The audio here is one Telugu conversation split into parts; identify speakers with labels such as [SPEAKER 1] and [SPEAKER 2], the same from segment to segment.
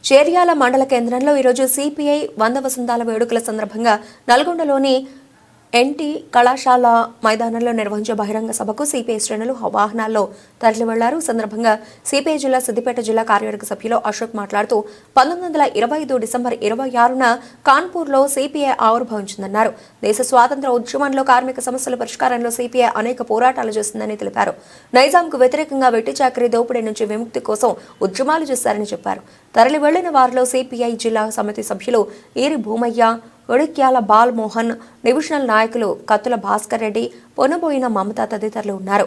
[SPEAKER 1] చేర్యాల మండల కేంద్రంలో ఈరోజు సిపిఐ 100 వసంతాల వేడుకల సందర్భంగా నల్గొండలోని ఎన్టీ కళాశాల మైదానంలో నిర్వహించే బహిరంగ సభకు సిపిఐ శ్రేణులు వాహనాల్లో తరలి వెళ్లారు. సందర్భంగా సిపిఐ జిల్లా సిద్దిపేట జిల్లా కార్యవర్గ సభ్యులు అశోక్ మాట్లాడుతూ 1925 డిసెంబర్ 26న కాన్పూర్లో సిపిఐ ఆవిర్భవించిందన్నారు. దేశ స్వాతంత్ర ఉద్యమంలో కార్మిక సమస్యల పరిష్కారంలో సిపిఐ అనేక పోరాటాలు చేస్తుందని తెలిపారు. నైజాంకు వ్యతిరేకంగా వెట్టి చాకరీ దోపిడీ నుంచి విముక్తి కోసం ఉద్యమాలు చేశారని చెప్పారు. తరలి వెళ్లిన వారిలో సిపిఐ జిల్లా సమితి సభ్యులు ఈరి భూమయ్య, ఒడిక్యాల బాల్ మోహన్, డివిజనల్ నాయకులు కత్తుల భాస్కర్ రెడ్డి, పొనబోయిన మమత తదితరులు ఉన్నారు.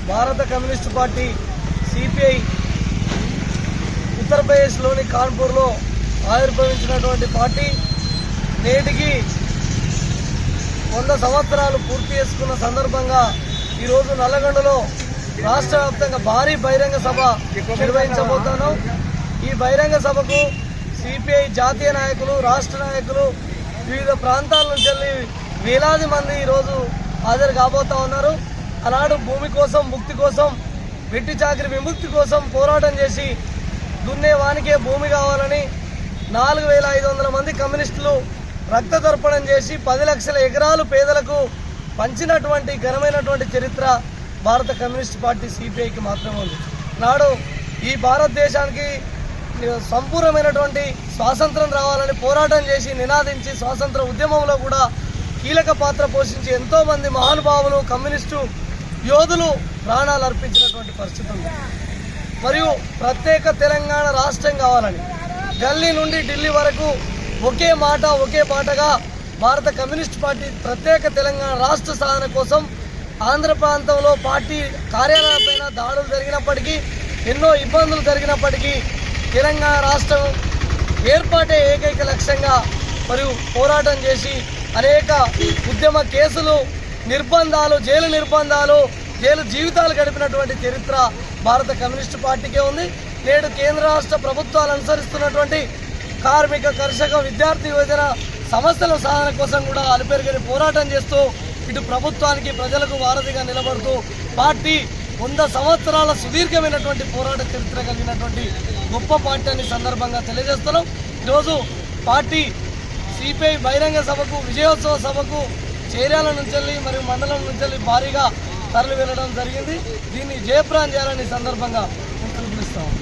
[SPEAKER 2] భారత కమ్యూనిస్టు పార్టీ సిపిఐ ఉత్తరప్రదేశ్లోని కాన్పూర్లో ఆవిర్భవించినటువంటి పార్టీ నేటికి 100 సంవత్సరాలు పూర్తి చేసుకున్న సందర్భంగా ఈరోజు నల్లగొండలో రాష్ట్ర వ్యాప్తంగా భారీ బహిరంగ సభ నిర్వహించబోతున్నాం. ఈ బహిరంగ సభకు సిపిఐ జాతీయ నాయకులు, రాష్ట్ర నాయకులు, వివిధ ప్రాంతాల నుంచి వేలాది మంది ఈరోజు హాజరు కాబోతా ఉన్నారు. ఆనాడు భూమి కోసం, ముక్తి కోసం, వెట్టి చాకరీ విముక్తి కోసం పోరాటం చేసి దున్నే వానికే భూమి కావాలని 4500 మంది కమ్యూనిస్టులు రక్త తర్పణం చేసి 10 లక్షల ఎకరాలు పేదలకు పంచినటువంటి ఘనమైనటువంటి చరిత్ర భారత కమ్యూనిస్ట్ పార్టీ సిపిఐకి మాత్రమే ఉంది. నాడు ఈ భారతదేశానికి సంపూర్ణమైనటువంటి స్వాతంత్రం రావాలని పోరాటం చేసి నినాదించి స్వాతంత్ర ఉద్యమంలో కూడా కీలక పాత్ర పోషించి ఎంతోమంది మహానుభావులు, కమ్యూనిస్టు యోధులు ప్రాణాలు అర్పించినటువంటి పరిస్థితి ఉంది. మరియు ప్రత్యేక తెలంగాణ రాష్ట్రం కావాలని గల్లీ నుండి ఢిల్లీ వరకు ఒకే మాట, ఒకే పాటగా భారత కమ్యూనిస్ట్ పార్టీ ప్రత్యేక తెలంగాణ రాష్ట్ర సాధన కోసం ఆంధ్ర ప్రాంతంలో పార్టీ కార్యాలయాలపైన దాడులు జరిగినప్పటికీ, ఎన్నో ఇబ్బందులు జరిగినప్పటికీ తెలంగాణ రాష్ట్రం ఏర్పాటే ఏకైక లక్ష్యంగా మరియు పోరాటం చేసి అనేక ఉద్యమ కేసులు, నిర్బంధాలు, జైలు జీవితాలు గడిపినటువంటి చరిత్ర భారత కమ్యూనిస్టు పార్టీకే ఉంది. నేడు కేంద్ర రాష్ట్ర ప్రభుత్వాలు అనుసరిస్తున్నటువంటి కార్మిక, కర్షక, విద్యార్థి యువజన సమస్యల సాధన కోసం కూడా అలుపెరుగని పోరాటం చేస్తూ ఇటు ప్రభుత్వానికి, ప్రజలకు వారధిగా నిలబడుతూ పార్టీ 100 సంవత్సరాల సుదీర్ఘమైనటువంటి పోరాట చరిత్ర కలిగినటువంటి గొప్ప పార్టీ అని సందర్భంగా తెలియజేస్తున్నాం. ఈరోజు పార్టీ సిపిఐ బహిరంగ సభకు, విజయోత్సవ సభకు చేర్యాల నుంచి మరియు మండలం నుంచి భారీగా తరలి వెళ్ళడం జరిగింది. దీన్ని జయప్రదం చేయాలని సందర్భంగా